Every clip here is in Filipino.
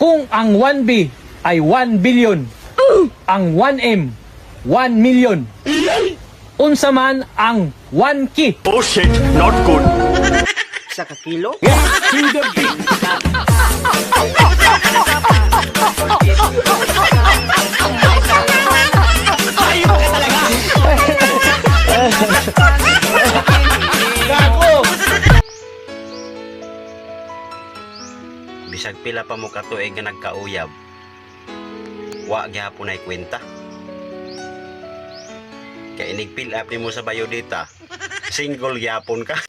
Kung ang 1B ay 1 billion, ang 1M 1 million, unsa man ang 1K? Oh shit, not good. Sa kakilo? To the beat. Bisag pila pa mo katuig nga nagkauyab. Wa gyapon ay kwenta. Kaya inig-fill up ni mo sa biodata. Single gyapon ka.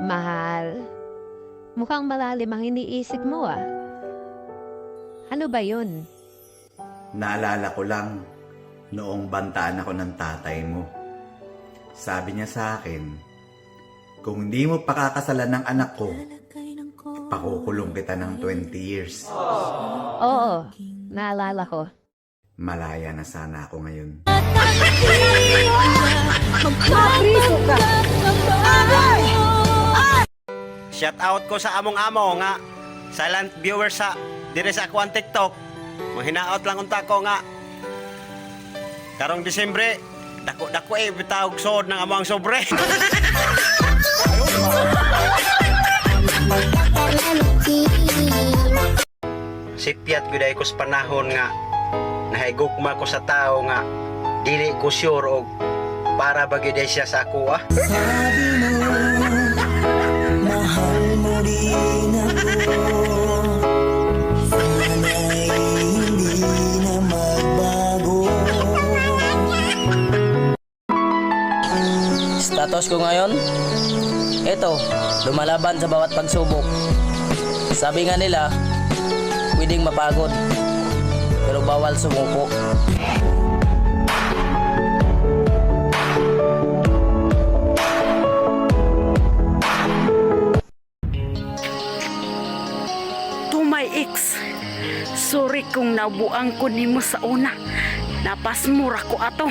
Mahal, mukhang malalim ang iniisip mo ah. Ano ba yun? Naalala ko lang, noong bantaan ako ng tatay mo. Sabi niya sa akin, kung hindi mo pakakasalan ng anak ko, pakukulong kita ng 20 years. Oo, naalala ko. Malaya na sana ako ngayon. Shout out ko sa among amo nga silent viewer sa dire sa ako ang TikTok. Mahinaot lang unta ko nga. Karong Disyembre, dako bitawag sod ng among sobre. Sipyat gyud ko sa panahon nga nahigugma ko sa tao nga dili ko sure og para ba gyud siya sa ako ah. Status ko ngayon, ito, lumalaban sa bawat pagsubok. Sabi nga nila, pwedeng mapagod, pero bawal sumuko. To my ex, sorry kung nabuang ko nimo sa una. Napasmura ko ato.